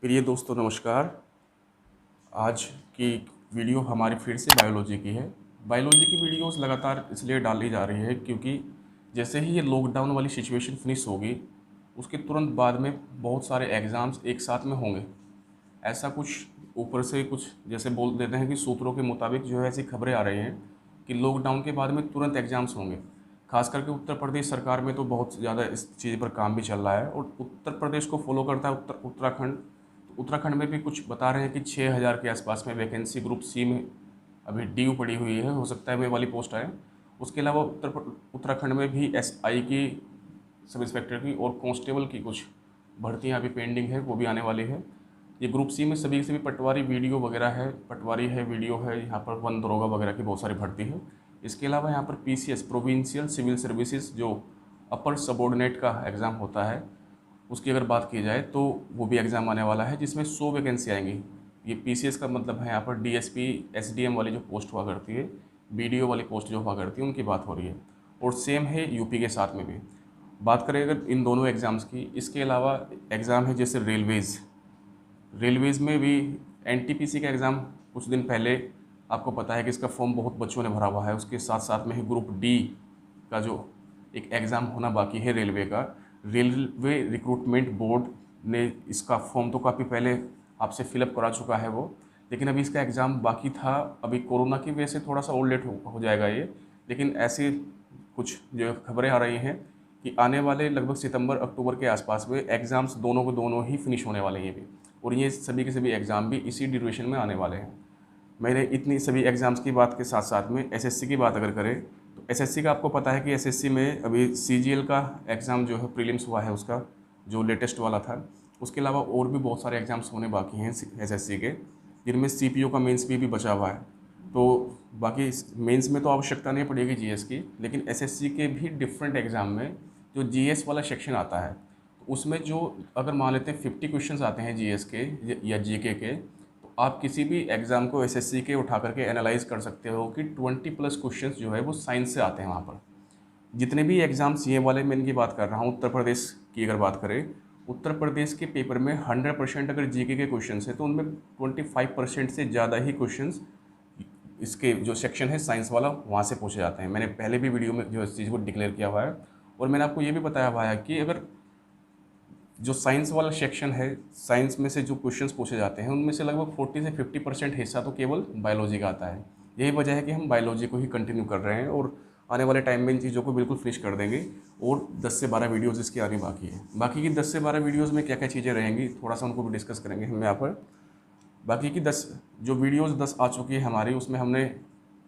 प्रिय दोस्तों नमस्कार। आज की वीडियो हमारी फिर से बायोलॉजी की है। बायोलॉजी की वीडियोस लगातार इसलिए डाली जा रही है क्योंकि जैसे ही ये लॉकडाउन वाली सिचुएशन फिनिश होगी उसके तुरंत बाद में बहुत सारे एग्ज़ाम्स एक साथ में होंगे। ऐसा कुछ ऊपर से कुछ जैसे बोल देते हैं कि सूत्रों के मुताबिक जो है ऐसी खबरें आ रही हैं कि लॉकडाउन के बाद में तुरंत एग्ज़ाम्स होंगे। खास करके उत्तर प्रदेश सरकार में तो बहुत ज़्यादा इस चीज़ पर काम भी चल रहा है और उत्तर प्रदेश को फॉलो करता है उत्तराखंड। तो उत्तराखंड में भी कुछ बता रहे हैं कि 6,000 के आसपास में वैकेंसी ग्रुप सी में अभी ड्यू पड़ी हुई है, हो सकता है वे वाली पोस्ट आए। उसके अलावा उत्तराखंड में भी एसआई की, सब इंस्पेक्टर की और कांस्टेबल की कुछ भर्तियां अभी पेंडिंग है, वो भी आने वाली है। ये ग्रुप सी में सभी सभी पटवारी वीडियो वगैरह है, पटवारी है, वीडियो है, यहाँ पर वन दरोगा वगैरह की बहुत सारी भर्ती है। इसके अलावा यहाँ पर पीसीएस प्रोविंशियल सिविल सर्विसेज जो अपर सबॉर्डिनेट का एग्ज़ाम होता है उसकी अगर बात की जाए तो वो भी एग्ज़ाम आने वाला है जिसमें 100 वैकेंसी आएंगी। ये पीसीएस का मतलब है यहाँ पर डीएसपी एसडीएम वाली जो पोस्ट हुआ करती है, बीडीओ वाली पोस्ट जो हुआ करती है, उनकी बात हो रही है। और सेम है यूपी के साथ में भी। बात करें अगर इन दोनों एग्ज़ाम्स की, इसके अलावा एग्ज़ाम है जैसे रेलवेज़ में भी एनटीपीसी का एग्ज़ाम कुछ दिन पहले, आपको पता है कि इसका फॉर्म बहुत बच्चों ने भरा हुआ है। उसके साथ साथ में ही ग्रुप डी का जो एक एग्ज़ाम होना बाकी है रेलवे का, रेलवे रिक्रूटमेंट बोर्ड ने इसका फॉर्म तो काफ़ी पहले आपसे फिलअप करा चुका है वो, लेकिन अभी इसका एग्ज़ाम बाकी था। अभी कोरोना की वजह से थोड़ा सा और लेट हो जाएगा ये, लेकिन ऐसी कुछ जो खबरें आ रही हैं कि आने वाले लगभग सितंबर अक्टूबर के आसपास में एग्ज़ाम्स दोनों को दोनों ही फिनिश होने वाले हैं ये भी। और ये सभी के सभी एग्ज़ाम भी इसी ड्यूरेशन में आने वाले हैं। मैंने इतनी सभी एग्ज़ाम्स की बात के साथ साथ में एसएससी की बात अगर करें तो एसएससी का आपको पता है कि एसएससी में अभी सीजीएल का एग्ज़ाम जो है प्रीलिम्स हुआ है उसका, जो लेटेस्ट वाला था। उसके अलावा और भी बहुत सारे एग्ज़ाम्स होने बाकी हैं एसएससी के, जिनमें सीपीओ का मेंस भी बचा हुआ है। तो बाकी मेंस में तो आवश्यकता नहीं पड़ेगी जीएस की, लेकिन एसएससी के भी डिफरेंट एग्ज़ाम में जो जीएस वाला सेक्शन आता है तो उसमें जो अगर मान लेते हैं 50 क्वेश्चंस आते हैं जीएस के या जीके के, तो आप किसी भी एग्ज़ाम को एसएससी के उठा करके एनालाइज कर सकते हो कि 20+ क्वेश्चंस जो है वो साइंस से आते हैं वहाँ पर। जितने भी एग्ज़ाम्स ये वाले मैं इनकी बात कर रहा हूँ, उत्तर प्रदेश की अगर बात करें, उत्तर प्रदेश के पेपर में 100% अगर जीके के क्वेश्चन है तो उनमें 25% से ज़्यादा ही क्वेश्चंस इसके जो सेक्शन है साइंस वाला वहाँ से पूछे जाते हैं। मैंने पहले भी वीडियो में जो इस चीज़ को डिक्लेयर किया हुआ है और मैंने आपको ये भी बताया हुआ है कि अगर जो साइंस वाला सेक्शन है, साइंस में से जो क्वेश्चंस पूछे जाते हैं उनमें से लगभग 40 से 50% हिस्सा तो केवल बायोलॉजी का आता है। यही वजह है कि हम बायोलॉजी को ही कंटिन्यू कर रहे हैं और आने वाले टाइम में इन चीज़ों को बिल्कुल फिनिश कर देंगे। और 10 से 12 वीडियोज़ इसकी आनी बाकी है। बाकी की 10 से 12 वीडियोज़ में क्या क्या चीज़ें रहेंगी थोड़ा सा उनको भी डिस्कस करेंगे हम यहाँ पर। बाकी की 10 जो वीडियोज़ 10 आ चुकी है हमारी, उसमें हमने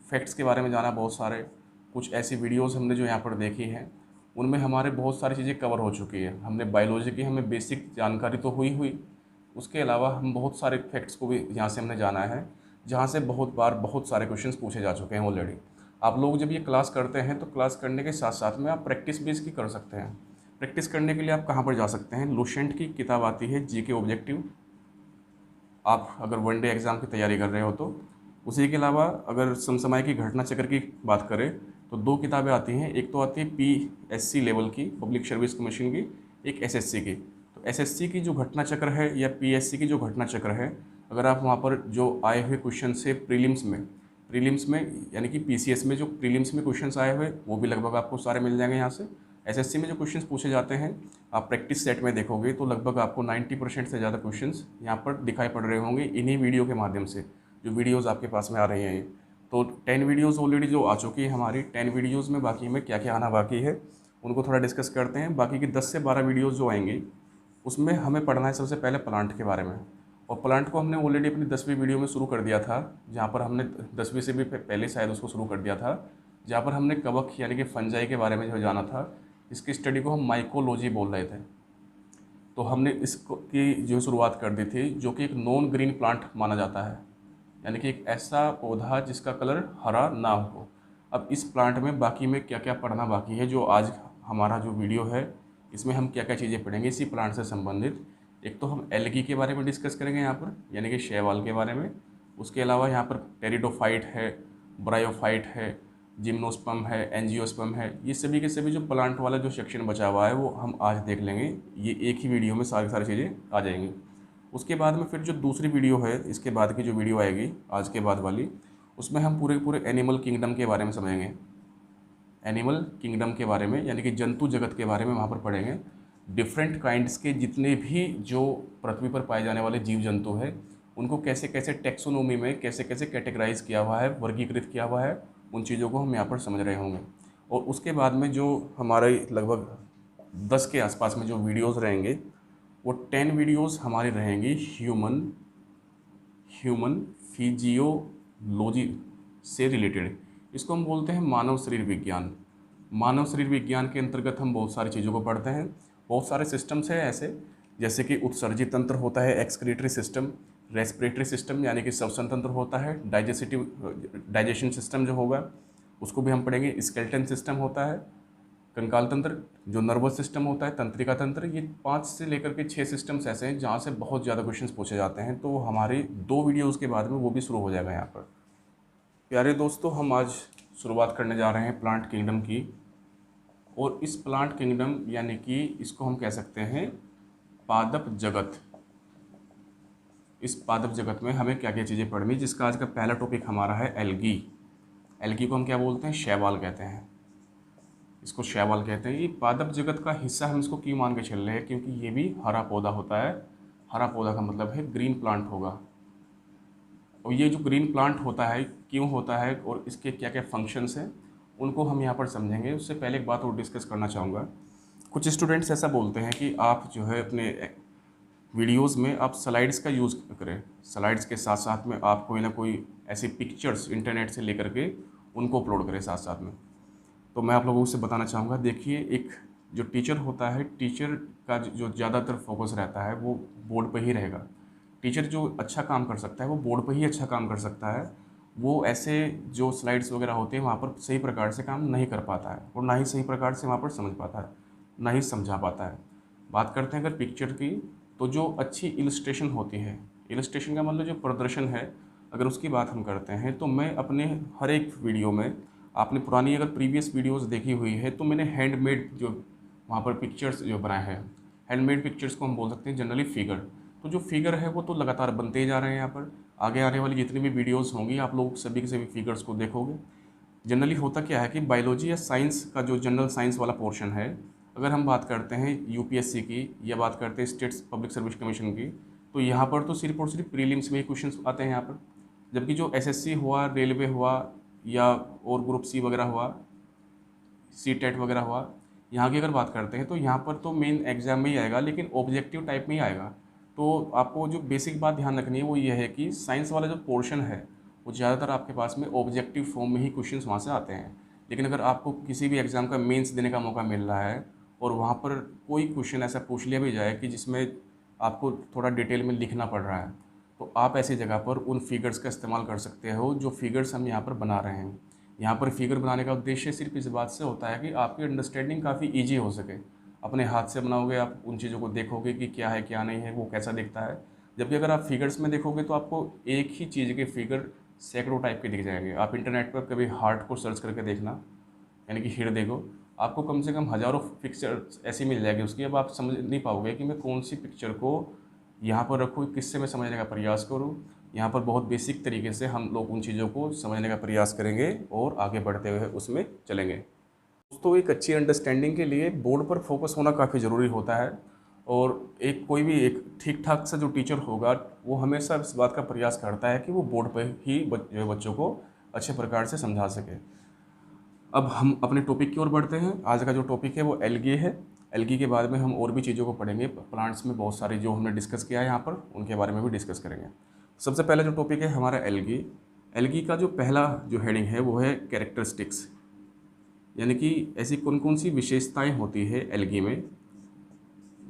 फैक्ट्स के बारे में जाना बहुत सारे। कुछ ऐसी वीडियोज़ हमने जो यहाँ पर देखी हैं उनमें हमारे बहुत सारी चीज़ें कवर हो चुकी है। हमने बायोलॉजी की हमें बेसिक जानकारी तो हुई, उसके अलावा हम बहुत सारे फैक्ट्स को भी यहाँ से हमने जाना है, जहाँ से बहुत बार बहुत सारे क्वेश्चंस पूछे जा चुके हैं ऑलरेडी। आप लोग जब ये क्लास करते हैं तो क्लास करने के साथ साथ में आप प्रैक्टिस भी इसकी कर सकते हैं। प्रैक्टिस करने के लिए आप कहाँ पर जा सकते हैं, लुसेंट की किताब आती है जीके ऑब्जेक्टिव, आप अगर वन डे एग्ज़ाम की तैयारी कर रहे हो तो। उसी के अलावा अगर समसामयिक की घटना चक्र की बात करें तो 2 किताबें आती हैं। एक तो आती है पीएससी लेवल की, पब्लिक सर्विस कमीशन की, एक एसएससी की। तो एसएससी की जो घटना चक्र है या पीएससी की जो घटना चक्र है, अगर आप वहाँ पर जो आए हुए क्वेश्चन से प्रीलिम्स में यानी कि पीसीएस में जो प्रीलिम्स में क्वेश्चंस आए हुए वो भी लगभग आपको सारे मिल जाएंगे यहाँ से। एसएससी में जो क्वेश्चंस पूछे जाते हैं आप प्रैक्टिस सेट में देखोगे तो लगभग आपको 90% से ज़्यादा क्वेश्चंस यहाँ पर दिखाई पड़ रहे होंगे इन्हीं वीडियो के माध्यम से, जो वीडियोज़ आपके पास में आ रही हैं। तो 10 वीडियोज़ ऑलरेडी जो आ चुकी है हमारी, 10 वीडियोज़ में बाकी में क्या क्या आना बाकी है उनको थोड़ा डिस्कस करते हैं। बाकी की 10 से 12 वीडियोज़ जो आएंगी उसमें हमें पढ़ना है सबसे पहले प्लांट के बारे में। और प्लांट को हमने ऑलरेडी अपनी 10वीं वीडियो में शुरू कर दिया था, जहाँ पर हमने 10वीं से भी पहले शायद उसको शुरू कर दिया था, जहाँ पर हमने कवक यानी कि फंजाई के बारे में जो जाना था। इसकी स्टडी को हम माइकोलॉजी बोल रहे थे। तो हमने इसको की जो शुरुआत कर दी थी, जो कि एक नॉन ग्रीन प्लांट माना जाता है, यानी कि एक ऐसा पौधा जिसका कलर हरा ना हो। अब इस प्लांट में बाकी में क्या क्या पढ़ना बाकी है, जो आज हमारा जो वीडियो है इसमें हम क्या क्या चीज़ें पढ़ेंगे इसी प्लांट से संबंधित। एक तो हम एल्गी के बारे में डिस्कस करेंगे यहाँ पर, यानी कि शैवाल के बारे में। उसके अलावा यहाँ पर टेरिडोफाइट है, ब्रायोफाइट है, जिम्नोस्पर्म है, एंजियोस्पर्म है। ये सभी के सभी जो प्लांट वाला जो सेक्शन बचा हुआ है वो हम आज देख लेंगे। ये एक ही वीडियो में सारी सारी चीज़ें आ जाएंगी। उसके बाद में फिर जो दूसरी वीडियो है, इसके बाद की जो वीडियो आएगी आज के बाद वाली, उसमें हम पूरे पूरे एनिमल किंगडम के बारे में समझेंगे। एनिमल किंगडम के बारे में यानी कि जंतु जगत के बारे में वहाँ पर पढ़ेंगे। डिफरेंट काइंड्स के जितने भी जो पृथ्वी पर पाए जाने वाले जीव जंतु हैं, उनको कैसे कैसे टेक्सोनोमी में कैसे कैसे कैटेगराइज किया हुआ है, वर्गीकृत किया हुआ है, उन चीज़ों को हम यहाँ पर समझ रहे होंगे। और उसके बाद में जो हमारे लगभग 10 के आसपास में जो वीडियोस रहेंगे, वो 10 वीडियोस हमारी रहेंगी ह्यूमन फिजियोलॉजी से रिलेटेड। इसको हम बोलते हैं मानव शरीर विज्ञान। मानव शरीर विज्ञान के अंतर्गत हम बहुत सारी चीज़ों को पढ़ते हैं। बहुत सारे सिस्टम्स हैं ऐसे, जैसे कि उत्सर्जी तंत्र होता है, एक्सक्रीटरी सिस्टम, रेस्पिरेटरी सिस्टम यानी कि श्वसन तंत्र होता है, डाइजेशन सिस्टम जो होगा उसको भी हम पढ़ेंगे, स्केलेटन सिस्टम होता है, कंकाल तंत्र जो नर्वस सिस्टम होता है, तंत्रिका तंत्र। ये 5 से लेकर के 6 सिस्टम्स ऐसे हैं जहाँ से बहुत ज़्यादा क्वेश्चंस पूछे जाते हैं। तो हमारी 2 वीडियोज़ के बाद में वो भी शुरू हो जाएगा यहाँ पर। प्यारे दोस्तों, हम आज शुरुआत करने जा रहे हैं प्लांट किंगडम की। और इस प्लांट किंगडम यानी कि इसको हम कह सकते हैं पादप जगत। इस पादप जगत में हमें क्या क्या चीज़ें पढ़नी, जिसका आज का पहला टॉपिक हमारा है एल्गी। एल्गी को हम क्या बोलते हैं? शैवाल कहते हैं। इसको शैवाल कहते हैं। ये पादप जगत का हिस्सा हम इसको क्यों मान के चल रहे हैं? क्योंकि ये भी हरा पौधा होता है। हरा पौधा का मतलब है ग्रीन प्लांट होगा। और ये जो ग्रीन प्लांट होता है क्यों होता है और इसके क्या क्या फंक्शंस हैं, उनको हम यहाँ पर समझेंगे। उससे पहले एक बात और डिस्कस करना चाहूँगा। कुछ स्टूडेंट्स ऐसा बोलते हैं कि आप जो है अपने वीडियोस में आप स्लाइड्स का यूज़ करें। स्लाइड्स के साथ साथ में आप कोई ना कोई ऐसी पिक्चर्स इंटरनेट से लेकर के उनको अपलोड करें साथ साथ में। तो मैं आप लोगों से बताना चाहूँगा, देखिए एक जो टीचर होता है, टीचर का जो ज़्यादातर फोकस रहता है वो बोर्ड पर ही रहेगा। टीचर जो अच्छा काम कर सकता है वो बोर्ड पर ही अच्छा काम कर सकता है। वो ऐसे जो स्लाइड्स वगैरह होते हैं वहाँ पर सही प्रकार से काम नहीं कर पाता है और ना ही सही प्रकार से वहाँ पर समझ पाता है, ना ही समझा पाता है। बात करते हैं अगर पिक्चर की, तो जो अच्छी इलस्ट्रेशन होती है, इलस्ट्रेशन का मतलब जो प्रदर्शन है, अगर उसकी बात हम करते हैं तो मैं अपने हर एक वीडियो में, आपने पुरानी अगर प्रीवियस वीडियोस देखी हुई है तो मैंने हैंडमेड जो वहाँ पर पिक्चर्स जो बनाए हैं, हैंडमेड पिक्चर्स को हम बोल सकते हैं जनरली फिगर। तो जो फिगर है वो तो लगातार बनते ही जा रहे हैं। यहाँ पर आगे आने वाली जितनी भी वीडियोस होंगी आप लोग सभी के सभी फिगर्स को देखोगे। जनरली होता क्या है कि बायोलॉजी या साइंस का जो जनरल साइंस वाला पोर्शन है, अगर हम बात करते हैं यूपीएससी की या बात करते हैं स्टेट्स पब्लिक सर्विस कमीशन की, तो यहाँ पर तो सिर्फ और सिर्फ प्रीलिम्स में ही क्वेश्चंस आते हैं यहाँ पर। जबकि जो एसएससी हुआ, रेलवे हुआ या और ग्रुप सी वगैरह हुआ, सी टेट वगैरह हुआ, यहाँ की अगर बात करते हैं तो यहाँ पर तो मेन एग्जाम में ही आएगा, लेकिन ऑब्जेक्टिव टाइप में ही आएगा। तो आपको जो बेसिक बात ध्यान रखनी है वो ये है कि साइंस वाला जो पोर्शन है वो ज़्यादातर आपके पास में ऑब्जेक्टिव फॉर्म में ही क्वेश्चंस वहाँ से आते हैं। लेकिन अगर आपको किसी भी एग्ज़ाम का मेंस देने का मौका मिल रहा है और वहाँ पर कोई क्वेश्चन ऐसा पूछ लिया भी जाए कि जिसमें आपको थोड़ा डिटेल में लिखना पड़ रहा है, तो आप ऐसी जगह पर उन फिगर्स का इस्तेमाल कर सकते हो जो फिगर्स हम यहाँ पर बना रहे हैं। यहाँ पर फिगर बनाने का उद्देश्य सिर्फ इस बात से होता है कि आपकी अंडरस्टैंडिंग काफ़ी ईजी हो सके। अपने हाथ से बनाओगे, आप उन चीज़ों को देखोगे कि क्या है क्या नहीं है, वो कैसा दिखता है। जबकि अगर आप फिगर्स में देखोगे तो आपको एक ही चीज़ के फिगर सैकड़ों टाइप के दिख जाएंगे। आप इंटरनेट पर कभी हार्ट को सर्च करके देखना, यानी कि हिर देखो, आपको कम से कम हज़ारों पिक्चर ऐसी मिल जाएगी उसकी। अब आप समझ नहीं पाओगे कि मैं कौन सी पिक्चर को यहाँ पर रखूँ, किससे मैं समझने का प्रयास करूँ। यहाँ पर बहुत बेसिक तरीके से हम लोग उन चीज़ों को समझने का प्रयास करेंगे और आगे बढ़ते हुए उसमें चलेंगे। दोस्तों, एक अच्छी अंडरस्टैंडिंग के लिए बोर्ड पर फोकस होना काफ़ी ज़रूरी होता है। और एक कोई भी एक ठीक ठाक सा जो टीचर होगा वो हमेशा इस बात का प्रयास करता है कि वो बोर्ड पर ही जो बच्चों को अच्छे प्रकार से समझा सके। अब हम अपने टॉपिक की ओर बढ़ते हैं। आज का जो टॉपिक है वो एल्गी है। एल्गी के बाद में हम और भी चीज़ों को पढ़ेंगे। प्लांट्स में बहुत सारी जो हमने डिस्कस किया है यहाँ पर, उनके बारे में भी डिस्कस करेंगे। सबसे पहला जो टॉपिक है हमारा एल्गी। एल्गी का जो पहला जो हेडिंग है वो है कैरेक्टरिस्टिक्स, यानी कि ऐसी कौन कौन सी विशेषताएं होती है एल्गी में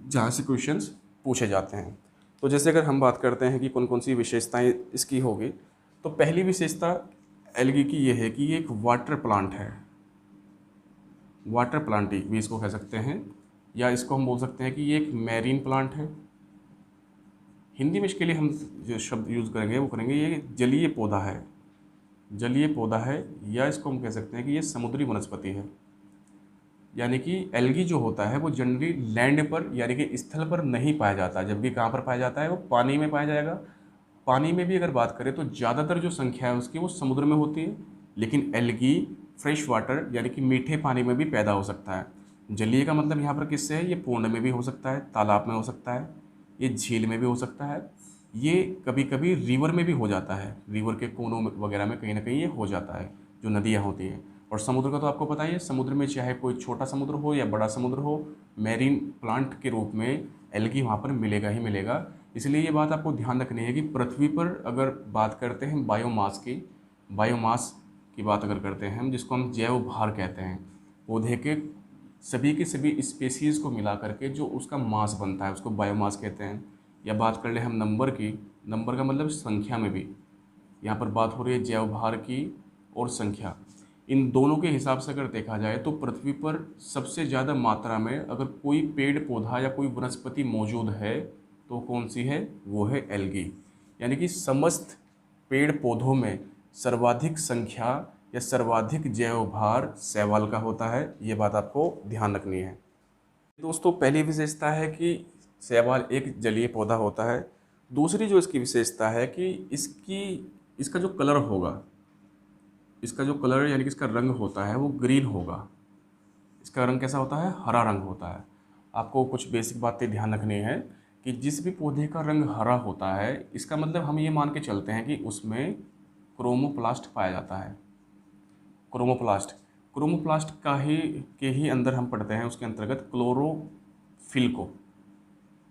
जहाँ से क्वेश्चंस पूछे जाते हैं। तो जैसे अगर हम बात करते हैं कि कौन कौन सी विशेषताएं इसकी होगी, तो पहली विशेषता एल्गी की ये है कि ये एक वाटर प्लांट है। वाटर प्लांट भी इसको कह सकते हैं, या इसको हम बोल सकते हैं कि ये एक मैरीन प्लांट है। हिंदी में इसके लिए हम जो शब्द यूज़ करेंगे वो करेंगे ये जलीय पौधा है। जलीय पौधा है, या इसको हम कह सकते हैं कि ये समुद्री वनस्पति है। यानी कि एल्गी जो होता है वो जनरली लैंड पर यानी कि स्थल पर नहीं पाया जाता, जबकि कहाँ पर पाया जाता है, वो पानी में पाया जाएगा। पानी में भी अगर बात करें तो ज़्यादातर जो संख्या है उसकी वो समुद्र में होती है, लेकिन एल्गी फ्रेश वाटर यानी कि मीठे पानी में भी पैदा हो सकता है। जलीय का मतलब यहाँ पर किससे है, ये पूर्ण में भी हो सकता है, तालाब में हो सकता है, ये झील में भी हो सकता है, ये कभी कभी रिवर में भी हो जाता है, रिवर के कोनों वगैरह में कहीं ना कहीं ये हो जाता है, जो नदियाँ होती हैं। और समुद्र का तो आपको पता ही है, समुद्र में चाहे कोई छोटा समुद्र हो या बड़ा समुद्र हो, मैरीन प्लांट के रूप में एल्गी वहाँ पर मिलेगा ही मिलेगा। इसलिए ये बात आपको ध्यान रखनी है कि पृथ्वी पर अगर बात करते हैं बायोमास की, बायोमास की बात अगर करते हैं हम, जिसको हम जैव भार कहते हैं, पौधे के सभी स्पेसीज़ को मिला करके जो उसका मास बनता है उसको बायोमास कहते हैं। या बात कर ले हम नंबर की, नंबर का मतलब संख्या में भी, यहाँ पर बात हो रही है जैव भार की और संख्या, इन दोनों के हिसाब से अगर देखा जाए तो पृथ्वी पर सबसे ज़्यादा मात्रा में अगर कोई पेड़ पौधा या कोई वनस्पति मौजूद है तो कौन सी है, वो है एल्गी। यानी कि समस्त पेड़ पौधों में सर्वाधिक संख्या या सर्वाधिक जैव भार शैवाल का होता है, ये बात आपको ध्यान रखनी है। दोस्तों पहली विशेषता है कि शैवाल एक जलीय पौधा होता है। दूसरी जो इसकी विशेषता है कि इसका जो कलर होगा, इसका जो कलर यानी कि इसका रंग होता है वो ग्रीन होगा। इसका रंग कैसा होता है, हरा रंग होता है। आपको कुछ बेसिक बातें ध्यान रखनी है कि जिस भी पौधे का रंग हरा होता है, इसका मतलब हम ये मान के चलते हैं कि उसमें क्रोमोप्लास्ट पाया जाता है। क्रोमोप्लास्ट, क्रोमोप्लास्ट के ही अंदर हम पढ़ते हैं, उसके अंतर्गत क्लोरोफिल को,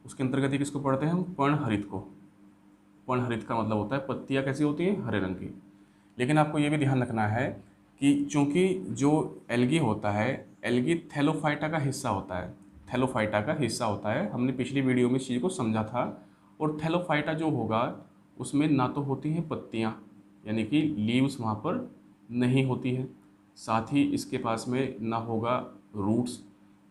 उसके अंतर्गत ही किसको पढ़ते हैं हम, पर्णहरित को। पर्णहरित का मतलब होता है पत्तियाँ कैसी होती हैं, हरे रंग की। लेकिन आपको ये भी ध्यान रखना है कि चूंकि जो एल्गी होता है, एल्गी थैलोफाइटा का हिस्सा होता है, थैलोफाइटा का हिस्सा होता है, हमने पिछली वीडियो में इस चीज़ को समझा था। और थैलोफाइटा जो होगा उसमें ना तो होती हैं पत्तियाँ यानी कि लीव्स वहाँ पर नहीं होती हैं, साथ ही इसके पास में ना होगा रूट्स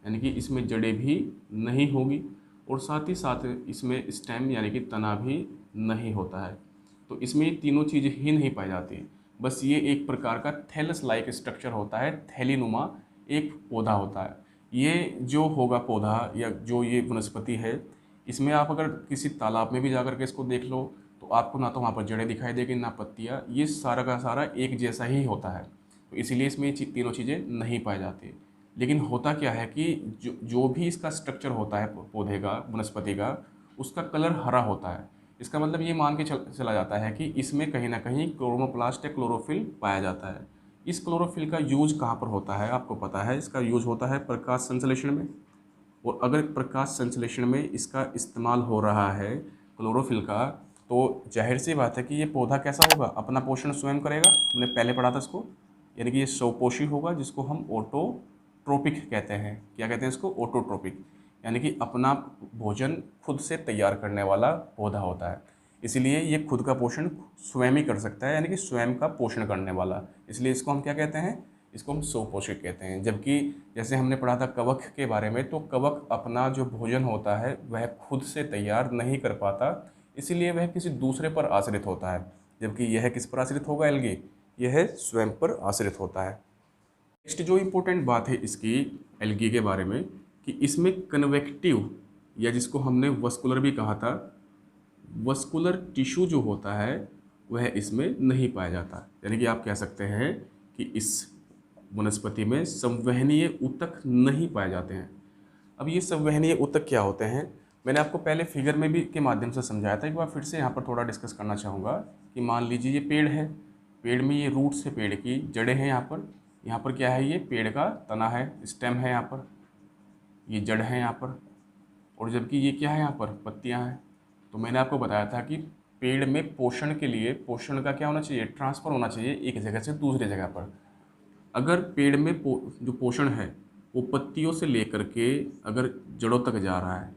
यानी कि इसमें जड़ें भी नहीं होगी, और साथ ही साथ इसमें स्टेम यानी कि तना भी नहीं होता है। तो इसमें ये तीनों चीज़ें ही नहीं पाई जाती। बस ये एक प्रकार का थैलस लाइक स्ट्रक्चर होता है, थैलीनुमा एक पौधा होता है। ये जो होगा पौधा या जो ये वनस्पति है, इसमें आप अगर किसी तालाब में भी जा कर के इसको देख लो तो आपको ना तो वहाँ पर जड़ें दिखाई देगी ना पत्तियाँ, ये सारा का सारा एक जैसा ही होता है। तो इसीलिए इसमें ये तीनों चीज़ें नहीं पाई जाती। लेकिन होता क्या है कि जो भी इसका स्ट्रक्चर होता है पौधे का, वनस्पति का, उसका कलर हरा होता है। इसका मतलब ये मान के चला जाता है कि इसमें कहीं ना कहीं क्लोरोप्लास्ट या क्लोरोफिल पाया जाता है। इस क्लोरोफिल का यूज कहाँ पर होता है आपको पता है, इसका यूज होता है प्रकाश संश्लेषण में। और अगर प्रकाश संश्लेषण में इसका इस्तेमाल हो रहा है क्लोरोफिल का, तो जाहिर सी बात है कि ये पौधा कैसा होगा, अपना पोषण स्वयं करेगा। हमने पहले पढ़ा था इसको, यानी कि ये स्वपोषी होगा, जिसको हम ऑटोट्रोपिक कहते हैं। क्या कहते हैं इसको, ऑटोट्रोपिक, यानी कि अपना भोजन खुद से तैयार करने वाला पौधा होता है। इसीलिए ये खुद का पोषण स्वयं ही कर सकता है, यानी कि स्वयं का पोषण करने वाला। इसलिए इसको हम क्या कहते हैं, इसको हम स्वपोषित कहते हैं। जबकि जैसे हमने पढ़ा था कवक के बारे में, तो कवक अपना जो भोजन होता है वह खुद से तैयार नहीं कर पाता, इसीलिए वह किसी दूसरे पर आश्रित होता है। जबकि यह किस पर आश्रित होगा, एल्गी, यह स्वयं पर आश्रित होता है। नेक्स्ट जो इम्पोर्टेंट बात है इसकी एल्गी के बारे में, कि इसमें कन्वेक्टिव या जिसको हमने वस्कुलर भी कहा था, वस्कुलर टिश्यू जो होता है वह इसमें नहीं पाया जाता। यानी कि आप कह सकते हैं कि इस वनस्पति में संवहनीय ऊतक नहीं पाए जाते हैं। अब ये संवहनीय ऊतक क्या होते हैं, मैंने आपको पहले फिगर में भी के माध्यम से समझाया था, एक बार फिर से यहाँ पर थोड़ा डिस्कस करना चाहूँगा। कि मान लीजिए ये पेड़ है, पेड़ में ये रूट्स है, पेड़ की जड़ें हैं, यहाँ पर क्या है, ये पेड़ का तना है, स्टेम है, यहाँ पर ये जड़ है यहाँ पर, और जबकि ये क्या है, यहाँ पर पत्तियाँ हैं। तो मैंने आपको बताया था कि पेड़ में पोषण के लिए, पोषण का क्या होना चाहिए, ट्रांसफ़र होना चाहिए एक जगह से दूसरी जगह पर। अगर पेड़ में जो पोषण है वो पत्तियों से लेकर के अगर जड़ों तक जा रहा है,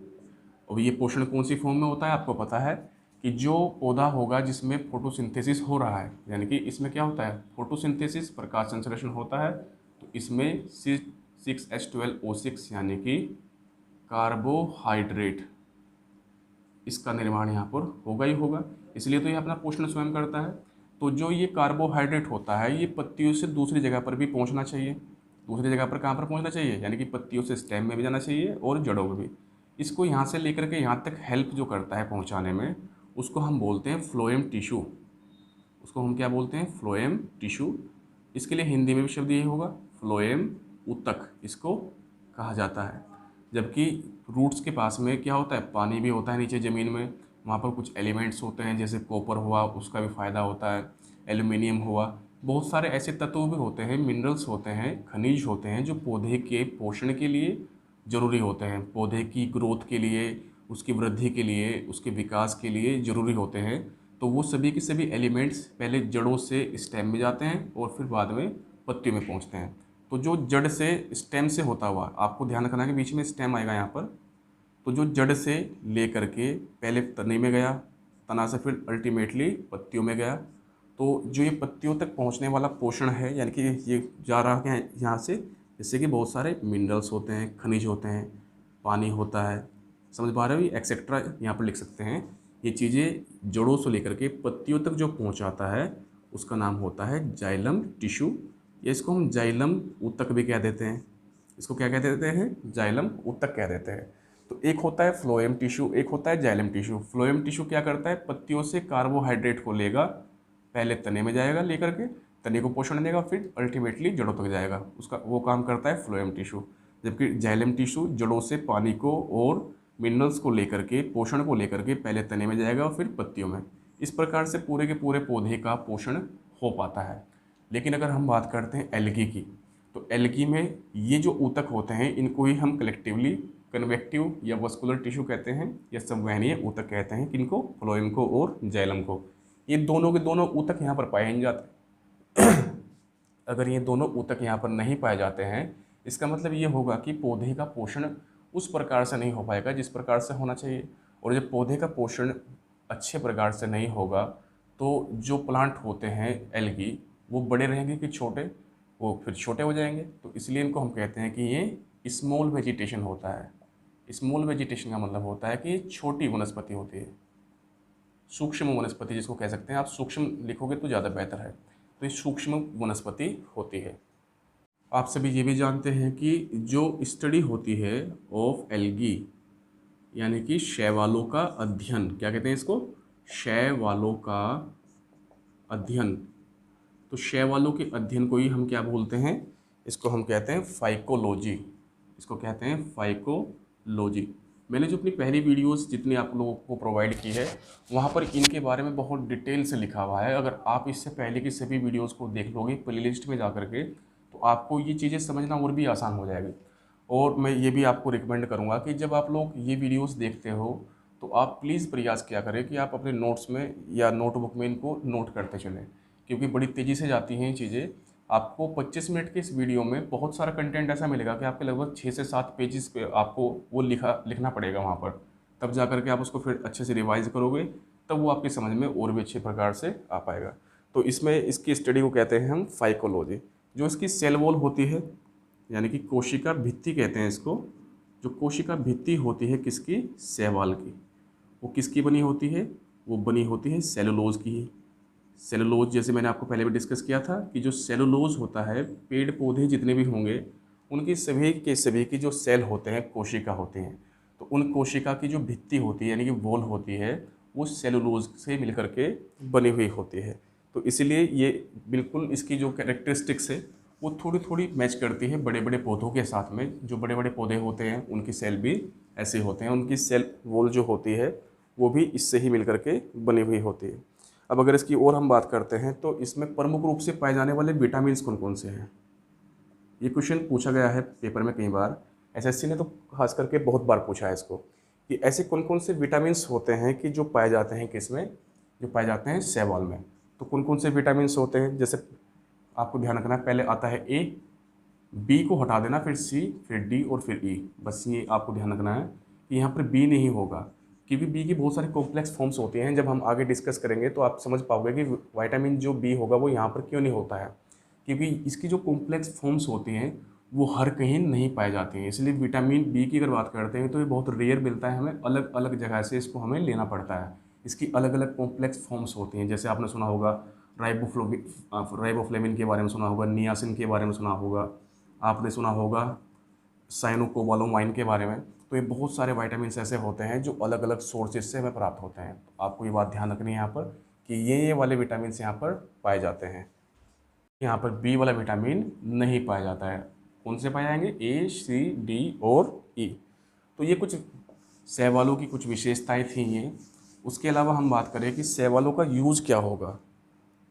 और ये पोषण कौन सी फॉर्म में होता है आपको पता है, कि जो पौधा होगा जिसमें फोटोसिंथेसिस हो रहा है, यानी कि इसमें क्या होता है, फोटोसिंथेसिस, प्रकाश संश्लेषण होता है, तो इसमें C6H12O6 यानी कि कार्बोहाइड्रेट, इसका निर्माण यहाँ पर होगा ही होगा, इसलिए तो ये अपना पोषण स्वयं करता है। तो जो ये कार्बोहाइड्रेट होता है ये पत्तियों से दूसरी जगह पर भी पहुँचना चाहिए, दूसरी जगह पर कहाँ पर पहुँचना चाहिए, यानी कि पत्तियों से स्टेम में भी जाना चाहिए और जड़ों में भी। इसको यहाँ से लेकर के यहाँ तक हेल्प जो करता है पहुँचाने में, उसको हम बोलते हैं फ्लोएम टिश्यू। उसको हम क्या बोलते हैं, फ्लोएम टिश्यू। इसके लिए हिंदी में भी शब्द यही होगा, फ्लोएम ऊतक इसको कहा जाता है। जबकि रूट्स के पास में क्या होता है, पानी भी होता है नीचे ज़मीन में, वहाँ पर कुछ एलिमेंट्स होते हैं, जैसे कॉपर हुआ उसका भी फ़ायदा होता है, एल्युमिनियम हुआ, बहुत सारे ऐसे तत्व भी होते हैं, मिनरल्स होते हैं, खनिज होते हैं, जो पौधे के पोषण के लिए ज़रूरी होते हैं, पौधे की ग्रोथ के लिए, उसकी वृद्धि के लिए, उसके विकास के लिए ज़रूरी होते हैं। तो वो सभी के सभी एलिमेंट्स पहले जड़ों से स्टेम में जाते हैं और फिर बाद में पत्तियों में पहुंचते हैं। तो जो जड़ से स्टेम से होता हुआ, आपको ध्यान रखना है कि बीच में स्टेम आएगा यहाँ पर, तो जो जड़ से ले करके पहले तने में गया, तना से फिर अल्टीमेटली पत्तियों में गया। तो जो ये पत्तियों तक पहुँचने वाला पोषण है, यानी कि ये जा रहा है यहाँ से, जैसे कि बहुत सारे मिनरल्स होते हैं, खनिज होते हैं, पानी होता है, समझ पा रहे हो, ये एक्सेट्रा यहाँ पर लिख सकते हैं। ये चीज़ें जड़ों से लेकर के पत्तियों तक जो पहुँचाता है उसका नाम होता है जाइलम टिश्यू, या इसको हम जाइलम ऊतक भी कह देते हैं। इसको क्या कह देते हैं, जाइलम ऊतक कह देते हैं। तो एक होता है फ्लोएम टिश्यू, एक होता है जाइलम टिश्यू। फ्लोएम टिश्यू क्या करता है, पत्तियों से कार्बोहाइड्रेट को लेगा, पहले तने में जाएगा, लेकर के तने को पोषण देगा, फिर अल्टीमेटली जड़ों तक जाएगा, उसका वो काम करता है फ्लोएम टिश्यू। जबकि जाइलम टिश्यू जड़ों से पानी को और मिनरल्स को लेकर के, पोषण को लेकर के पहले तने में जाएगा और फिर पत्तियों में। इस प्रकार से पूरे के पूरे पौधे का पोषण हो पाता है। लेकिन अगर हम बात करते हैं एल्गी की, तो एल्गी में ये जो ऊतक होते हैं, इनको ही हम कलेक्टिवली कन्वेक्टिव या वस्कुलर टिश्यू कहते हैं, या संवहनीय ऊतक कहते हैं। किनको, फ्लोएम को और जाइलम को। ये दोनों के दोनों ऊतक यहाँ पर पाए नहीं जाते। अगर ये दोनों ऊतक यहाँ पर नहीं पाए जाते हैं, इसका मतलब ये होगा कि पौधे का पोषण उस प्रकार से नहीं हो पाएगा जिस प्रकार से होना चाहिए। और जब पौधे का पोषण अच्छे प्रकार से नहीं होगा, तो जो प्लांट होते हैं एल्गी, वो बड़े रहेंगे कि छोटे, वो फिर छोटे हो जाएंगे। तो इसलिए इनको हम कहते हैं कि ये स्मॉल वेजिटेशन होता है। स्मॉल वेजिटेशन का मतलब होता है कि छोटी वनस्पति होती है, सूक्ष्म वनस्पति जिसको कह सकते हैं। आप सूक्ष्म लिखोगे तो ज़्यादा बेहतर है। तो ये सूक्ष्म वनस्पति होती है। आप सभी ये भी जानते हैं कि जो स्टडी होती है ऑफ एल्गी, यानी कि शैवालों का अध्ययन, क्या कहते हैं इसको, शैवालों का अध्ययन। तो शैवालों के अध्ययन को ही हम क्या बोलते हैं, इसको हम कहते हैं फाइकोलॉजी। इसको कहते हैं फाइकोलॉजी। मैंने जो अपनी पहली वीडियोस जितनी आप लोगों को प्रोवाइड की है, वहाँ पर इनके बारे में बहुत डिटेल से लिखा हुआ है। अगर आप इससे पहले की सभी वीडियोस को देख लोगे प्लेलिस्ट में जा करके, तो आपको ये चीज़ें समझना और भी आसान हो जाएगी। और मैं ये भी आपको रिकमेंड करूँगा कि जब आप लोग ये वीडियोस देखते हो, तो आप प्लीज़ प्रयास किया करें कि आप अपने नोट्स में या नोटबुक में इनको नोट करते चलें, क्योंकि बड़ी तेज़ी से जाती हैं ये चीज़ें। आपको 25 मिनट के इस वीडियो में बहुत सारा कंटेंट ऐसा मिलेगा कि आपके लगभग 6 से 7 पेजेस पे आपको वो लिखना पड़ेगा वहाँ पर। तब जा करके आप उसको फिर अच्छे से रिवाइज करोगे, तब वो आपकी समझ में और भी अच्छे प्रकार से आ पाएगा। तो इसमें इसकी स्टडी को कहते हैं हम फाइकोलॉजी। जो इसकी सेल वॉल होती है, यानी कि कोशिका भित्ति कहते हैं इसको। जो कोशिका भित्ति होती है किसकी, शैवाल की, वो किसकी बनी होती है, वो बनी होती है सेलुलोज की ही। सेलुलोज, जैसे मैंने आपको पहले भी डिस्कस किया था कि जो सेलुलोज होता है, पेड़ पौधे जितने भी होंगे उनकी सभी के सभी की जो सेल होते हैं कोशिका होते हैं। तो उन कोशिका की जो भित्ति होती है, यानी कि वॉल होती है, वो सेलुलोज से मिलकर के बनी हुई होती है। तो इसीलिए ये बिल्कुल इसकी जो कैरेक्टरिस्टिक्स है वो थोड़ी थोड़ी मैच करती है बड़े बड़े पौधों के साथ में। जो बड़े बड़े पौधे होते हैं उनकी सेल भी ऐसे होते हैं, उनकी सेल वॉल जो होती है वो भी इससे ही मिलकर के बनी हुई होती है। अब अगर इसकी और हम बात करते हैं, तो इसमें प्रमुख रूप से पाए जाने वाले विटामिन कौन कौन से हैं। ये क्वेश्चन पूछा गया है पेपर में कई बार, एसएससी ने तो खास करके बहुत बार पूछा है इसको, कि ऐसे कौन कौन से विटामिन होते हैं कि जो पाए जाते हैं किसमें, जो पाए जाते हैं शैवाल में। तो कौन कौन से विटामिन होते हैं, जैसे आपको ध्यान रखना है, पहले आता है ए, बी को हटा देना, फिर सी, फिर डी और फिर ई। बस ये आपको ध्यान रखना है कि यहाँ पर बी नहीं होगा, क्योंकि बी की बहुत सारी कॉम्प्लेक्स फॉर्म्स होती हैं। जब हम आगे डिस्कस करेंगे तो आप समझ पाओगे कि विटामिन जो बी होगा वो यहाँ पर क्यों नहीं होता है, क्योंकि इसकी जो कॉम्प्लेक्स फॉर्म्स होती हैं वो हर कहीं नहीं पाई जाती हैं। इसलिए विटामिन बी की अगर बात करते हैं तो ये बहुत रेयर मिलता है हमें, अलग अलग जगह से इसको हमें लेना पड़ता है। इसकी अलग अलग कॉम्प्लेक्स फॉर्म्स होती हैं, जैसे आपने सुना होगा राइबोफ्लेविन के बारे में सुना होगा, नियासिन के बारे में सुना होगा, आपने सुना होगा साइनोकोबालामाइन के बारे में। तो ये बहुत सारे विटामिन ऐसे होते हैं जो अलग अलग सोर्सेज से हमें प्राप्त होते हैं। आपको ये बात ध्यान रखनी है यहाँ पर कि ये वाले विटामिन यहाँ पर पाए जाते हैं। यहाँ पर बी वाला विटामिन नहीं पाया जाता है। कौन से पाए जाएंगे? ए, सी, डी और ई। तो ये कुछ शैवालों की कुछ विशेषताएं थी ये। उसके अलावा हम बात करें कि शैवालों का यूज़ क्या होगा।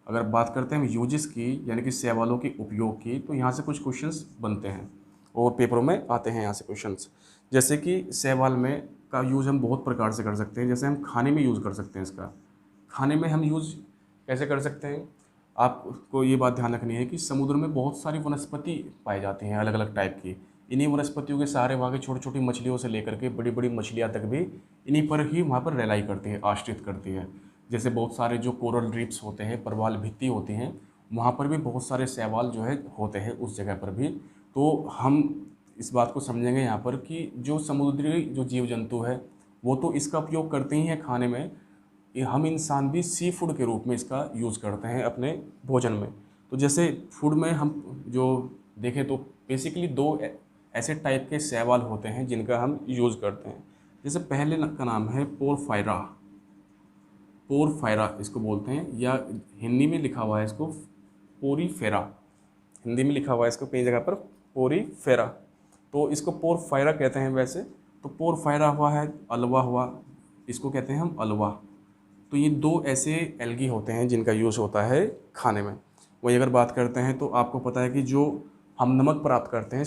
अगर बात करते हैं हम यूजेस की, यानी कि शैवालों के उपयोग की, तो यहाँ से कुछ क्वेश्चंस बनते हैं और पेपरों में आते हैं यहाँ से क्वेश्चंस। जैसे कि शैवाल में का यूज़ हम बहुत प्रकार से कर सकते हैं। जैसे हम खाने में यूज़ कर सकते हैं इसका। खाने में हम यूज़ कैसे कर सकते हैं? आपको ये बात ध्यान रखनी है कि समुद्र में बहुत सारी वनस्पति पाई जाती हैं अलग अलग टाइप की। इन्हीं वनस्पतियों के सहारे वहाँ की छोटी छोटी मछलियों से लेकर के बड़ी बड़ी मछलियाँ तक भी इन्हीं पर ही वहाँ पर रेलाई करती है, आश्रित करती है। जैसे बहुत सारे जो कोरल रीफ्स होते हैं, प्रवाल भित्ति होती हैं, वहाँ पर भी बहुत सारे शैवाल जो है होते हैं उस जगह पर भी। तो हम इस बात को समझेंगे यहाँ पर कि जो समुद्री जो जीव जंतु है वो तो इसका उपयोग करते ही हैं खाने में, हम इंसान भी सी फूड के रूप में इसका यूज़ करते हैं अपने भोजन में। तो जैसे फूड में हम जो देखें तो बेसिकली दो ऐसे टाइप के शैवाल होते हैं जिनका हम यूज़ करते हैं। जैसे पहले का नाम है पोरफायरा। पोरफायरा इसको बोलते हैं, या हिंदी में लिखा हुआ है इसको पोरीफेरा। हिंदी में लिखा हुआ है इसको कई जगह पर पोरीफेरा। तो इसको पोरफायरा कहते हैं वैसे। तो पोरफायरा हुआ है, अलवा हुआ, इसको कहते हैं हम अलवा। तो ये दो ऐसे एल्गी होते हैं जिनका यूज़ होता है खाने में। वही अगर बात करते हैं तो आपको पता है कि जो हम नमक प्राप्त करते हैं,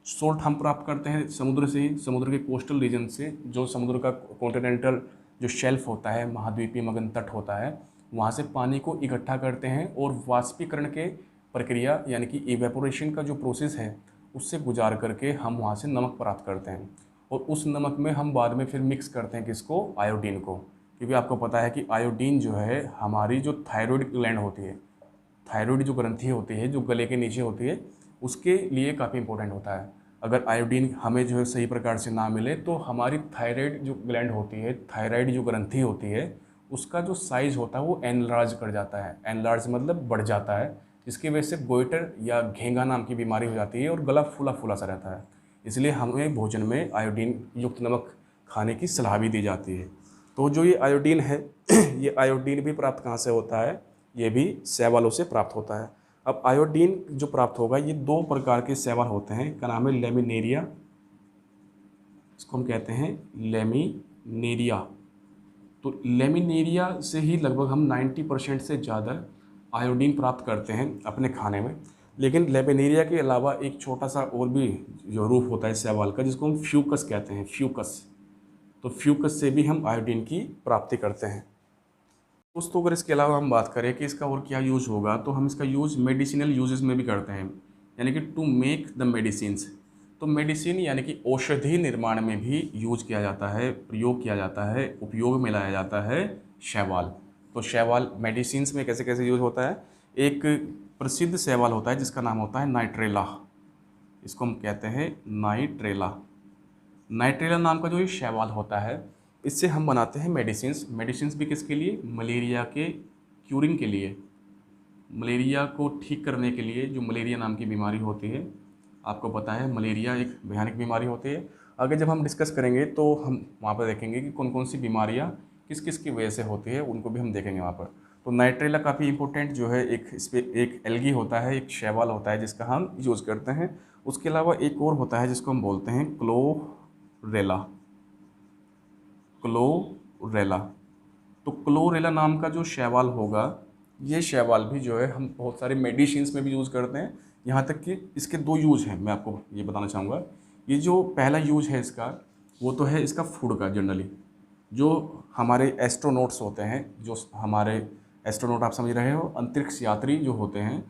सोल्ट हम प्राप्त करते हैं समुद्र से ही, समुद्र के कोस्टल रीजन से। जो समुद्र का कॉन्टिनेंटल जो शेल्फ होता है, महाद्वीपीय मगन तट होता है, वहाँ से पानी को इकट्ठा करते हैं और वाष्पीकरण के प्रक्रिया यानी कि इवेपोरेशन का जो प्रोसेस है उससे गुजार करके हम वहाँ से नमक प्राप्त करते हैं। और उस नमक में हम बाद में फिर मिक्स करते हैं किसको? आयोडीन को। क्योंकि आपको पता है कि आयोडीन जो है हमारी जो थायराइड ग्लैंड होती है, थायराइड जो ग्रंथि होती है जो गले के नीचे होती है, उसके लिए काफ़ी इंपॉर्टेंट होता है। अगर आयोडीन हमें जो है सही प्रकार से ना मिले तो हमारी थायराइड जो ग्लैंड होती है, थायराइड जो ग्रंथि होती है, उसका जो साइज़ होता है वो एनलार्ज कर जाता है। एनलार्ज मतलब बढ़ जाता है, जिसकी वजह से गोइटर या घेंगा नाम की बीमारी हो जाती है और गला फूला फूला सा रहता है। इसलिए हमें भोजन में आयोडीन युक्त नमक खाने की सलाह भी दी जाती है। तो जो ये आयोडीन है ये आयोडीन भी प्राप्त कहाँ से होता है? ये भी शैवालों से प्राप्त होता है। अब आयोडीन जो प्राप्त होगा, ये दो प्रकार के शैवाल होते हैं। का नाम है लेमिनेरिया, इसको हम कहते हैं लेमिनेरिया। तो लेमिनेरिया से ही लगभग हम 90% से ज़्यादा आयोडीन प्राप्त करते हैं अपने खाने में। लेकिन लेमिनेरिया के अलावा एक छोटा सा और भी जो रूप होता है शैवाल का, जिसको हम फ्यूकस कहते हैं, फ्यूकस। तो फ्यूकस से भी हम आयोडीन की प्राप्ति करते हैं। दोस्तों अगर इसके अलावा हम बात करें कि इसका और क्या यूज़ होगा, तो हम इसका यूज़ मेडिसिनल यूजेस में भी करते हैं, यानी कि टू मेक द मेडिसिन्स। तो मेडिसिन यानी कि औषधि निर्माण में भी यूज किया जाता है, प्रयोग किया जाता है, उपयोग में लाया जाता है शैवाल। तो शैवाल मेडिसिन्स में कैसे कैसे यूज होता है? एक प्रसिद्ध शैवाल होता है जिसका नाम होता है नाइट्रेला। इसको हम कहते हैं नाइट्रेला। नाइट्रेला नाम का जो ये शैवाल होता है, इससे हम बनाते हैं मेडिसिन्स भी किसके लिए? मलेरिया के क्यूरिंग के लिए, मलेरिया को ठीक करने के लिए। जो मलेरिया नाम की बीमारी होती है, आपको पता है मलेरिया एक भयानक बीमारी होती है। आगे जब हम डिस्कस करेंगे तो हम वहाँ पर देखेंगे कि कौन कौन सी बीमारियाँ किस किस की वजह से होती है, उनको भी हम देखेंगे वहाँ पर। तो नाइट्रेला काफ़ी इंपॉर्टेंट जो है इस पर एक एल्गी होता है, एक शैवाल होता है जिसका हम यूज़ करते हैं। उसके अलावा एक और होता है जिसको हम बोलते हैं क्लोरेला। क्लोरेला। तो क्लोरेला नाम का जो शैवाल होगा, ये शैवाल भी जो है हम बहुत सारे मेडिसिन्स में भी यूज़ करते हैं। यहाँ तक कि इसके दो यूज़ हैं, मैं आपको ये बताना चाहूँगा। ये जो पहला यूज़ है इसका, वो तो है इसका फूड का। जनरली जो हमारे एस्ट्रोनॉट्स होते हैं, जो हमारे एस्ट्रोनॉट आप समझ रहे हो, अंतरिक्ष यात्री जो होते हैं,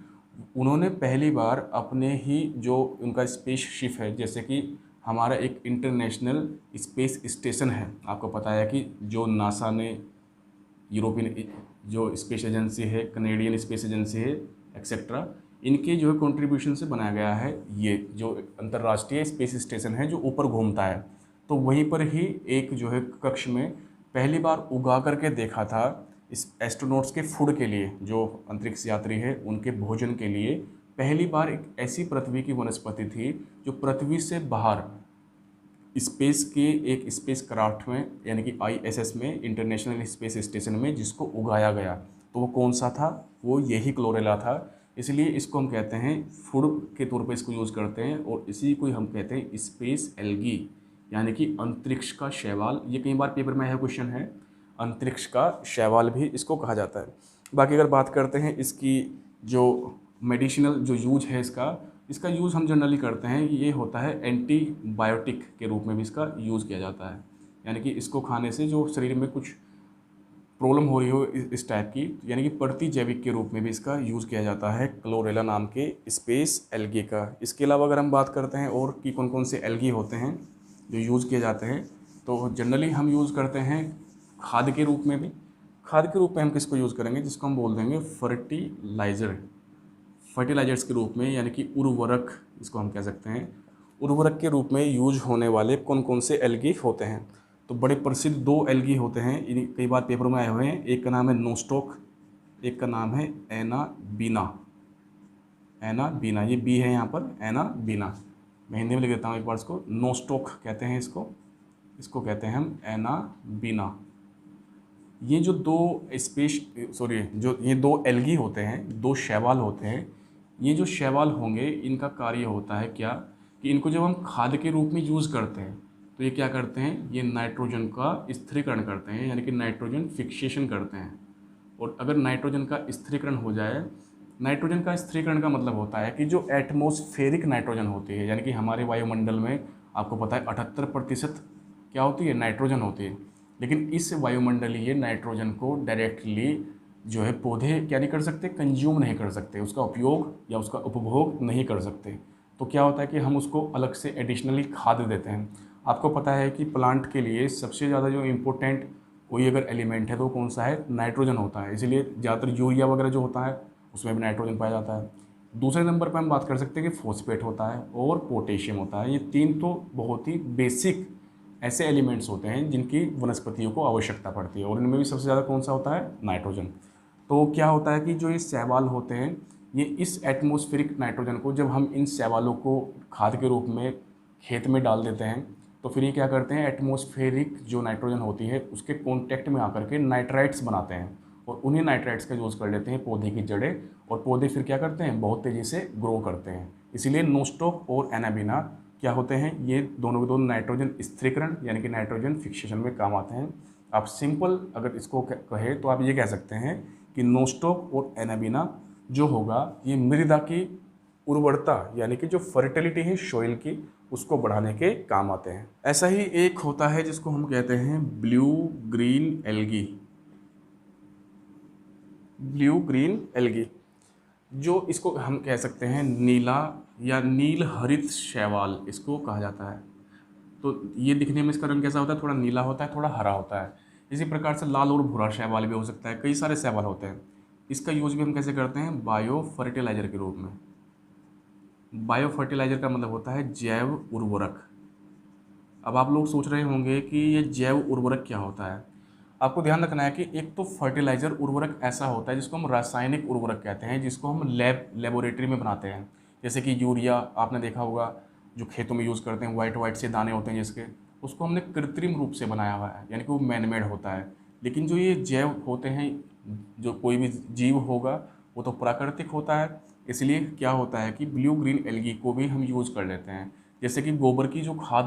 उन्होंने पहली बार अपने ही जो उनका स्पेसशिप है, जैसे कि हमारा एक इंटरनेशनल स्पेस स्टेशन है, आपको पता है कि जो नासा ने, यूरोपियन जो स्पेस एजेंसी है, कनेडियन स्पेस एजेंसी है, एक्सेट्रा, इनके जो है कंट्रीब्यूशन से बनाया गया है ये जो अंतर्राष्ट्रीय स्पेस स्टेशन है जो ऊपर घूमता है। तो वहीं पर ही एक जो है कक्ष में पहली बार उगा करके देखा था इस एस्ट्रोनॉट्स के फूड के लिए, जो अंतरिक्ष यात्री है उनके भोजन के लिए पहली बार एक ऐसी पृथ्वी की वनस्पति थी जो पृथ्वी से बाहर स्पेस के एक स्पेस क्राफ्ट में यानी कि ISS में, इंटरनेशनल स्पेस स्टेशन में, जिसको उगाया गया। तो वो कौन सा था? वो यही क्लोरेला था। इसलिए इसको हम कहते हैं फूड के तौर पे इसको यूज़ करते हैं, और इसी को हम कहते हैं स्पेस एल्गी, यानी कि अंतरिक्ष का शैवाल। ये कई बार पेपर में आया क्वेश्चन है, अंतरिक्ष का शैवाल भी इसको कहा जाता है। बाकी अगर बात करते हैं इसकी जो मेडिसिनल जो यूज है इसका यूज़ हम जनरली करते हैं, ये होता है एंटीबायोटिक के रूप में भी इसका यूज़ किया जाता है। यानी कि इसको खाने से जो शरीर में कुछ प्रॉब्लम हो रही हो इस टाइप की, यानी कि प्रतिजैविक के रूप में भी इसका यूज़ किया जाता है क्लोरेला नाम के स्पेस एल्गी का। इसके अलावा अगर हम बात करते हैं और कि कौन कौन से एल्गी होते हैं जो यूज़ किए जाते हैं, तो जनरली हम यूज़ करते हैं खाद के रूप में भी। खाद के रूप में हम किसको यूज़ करेंगे? जिसको हम बोल देंगे फर्टिलाइजर्स के रूप में, यानी कि उर्वरक इसको हम कह सकते हैं। उर्वरक के रूप में यूज होने वाले कौन कौन से एल्गी होते हैं? तो बड़े प्रसिद्ध 2 एल्गी होते हैं, कई बार पेपर में आए हुए हैं। एक का नाम है नोस्टॉक, एक का नाम है एनाबीना। एनाबीना, ये बी है यहाँ पर, एनाबीना। मैं हिंदी में लिख देता हूँ एक बार इसको। नोस्टॉक कहते हैं इसको कहते हैं हम एनाबीना। ये जो ये 2 एल्गी होते हैं, 2 शैवाल होते हैं। ये जो शैवाल होंगे, इनका कार्य होता है क्या कि इनको जब हम खाद के रूप में यूज़ करते हैं तो ये क्या करते हैं? ये नाइट्रोजन का स्थिरीकरण करते हैं, यानी कि नाइट्रोजन फिक्सेशन करते हैं। और अगर नाइट्रोजन का स्थिरीकरण हो जाए, नाइट्रोजन का स्थिरीकरण का मतलब होता है कि जो एटमॉस्फेरिक नाइट्रोजन होती है, यानी कि हमारे वायुमंडल में आपको पता है 78% क्या होती है? नाइट्रोजन होती है। लेकिन इस वायुमंडलीय नाइट्रोजन को डायरेक्टली जो है पौधे क्या नहीं कर सकते? कंज्यूम नहीं कर सकते, उसका उपयोग या उसका उपभोग नहीं कर सकते। तो क्या होता है कि हम उसको अलग से एडिशनली खाद देते हैं। आपको पता है कि प्लांट के लिए सबसे ज़्यादा जो इम्पोर्टेंट कोई अगर एलिमेंट है तो कौन सा है? नाइट्रोजन होता है। इसीलिए ज़्यादातर यूरिया वगैरह जो होता है उसमें भी नाइट्रोजन पाया जाता है। दूसरे नंबर पर हम बात कर सकते हैं कि फॉस्फेट होता है और पोटेशियम होता है। ये 3 तो बहुत ही बेसिक ऐसे एलिमेंट्स होते हैं जिनकी वनस्पतियों को आवश्यकता पड़ती है, और इनमें भी सबसे ज़्यादा कौन सा होता है? नाइट्रोजन। तो क्या होता है कि जो ये शैवाल होते हैं, ये इस एटमॉस्फेरिक नाइट्रोजन को जब हम इन शैवालों को खाद के रूप में खेत में डाल देते हैं, तो फिर ये क्या करते हैं? एटमॉस्फेरिक जो नाइट्रोजन होती है उसके कॉन्टैक्ट में आकर के नाइट्राइट्स बनाते हैं, और उन्हीं नाइट्राइट्स का यूज़ कर लेते हैं पौधे की जड़ें, और पौधे फिर क्या करते हैं? बहुत तेज़ी से ग्रो करते हैं। इसीलिए नोस्टॉक और एनाबीना क्या होते हैं? ये दोनों के दोनों नाइट्रोजन स्थिरीकरण यानी कि नाइट्रोजन फिक्सेशन में काम आते हैं। आप सिंपल अगर इसको कहें तो आप ये कह सकते हैं कि नोस्टॉक और एनाबीना जो होगा, ये मृदा की उर्वरता यानी कि जो फर्टिलिटी है सॉइल की, उसको बढ़ाने के काम आते हैं। ऐसा ही एक होता है जिसको हम कहते हैं blue green algae. Blue green algae, जो इसको हम कह सकते हैं नीला या नील हरित शैवाल इसको कहा जाता है। तो ये दिखने में इसका रंग कैसा होता है? थोड़ा नीला होता है, थोड़ा हरा होता है। इसी प्रकार से लाल और भूरा शैवाल भी हो सकता है, कई सारे शैवाल होते हैं। इसका यूज भी हम कैसे करते हैं? बायो फर्टिलाइजर के रूप में। बायो फर्टिलाइजर का मतलब होता है जैव उर्वरक। अब आप लोग सोच रहे होंगे कि ये जैव उर्वरक क्या होता है। आपको ध्यान रखना है कि एक तो फर्टिलाइजर उर्वरक ऐसा होता है जिसको हम रासायनिक उर्वरक कहते हैं, जिसको हम लेबोरेटरी में बनाते हैं। जैसे कि यूरिया आपने देखा होगा, जो खेतों में यूज़ करते हैं, वाइट वाइट से दाने होते हैं जिसके, उसको हमने कृत्रिम रूप से बनाया हुआ है, यानी कि वो मैनमेड होता है। लेकिन जो ये जैव होते हैं, जो कोई भी जीव होगा वो तो प्राकृतिक होता है। इसलिए क्या होता है कि ब्लू ग्रीन एल्गी को भी हम यूज़ कर लेते हैं। जैसे कि गोबर की जो खाद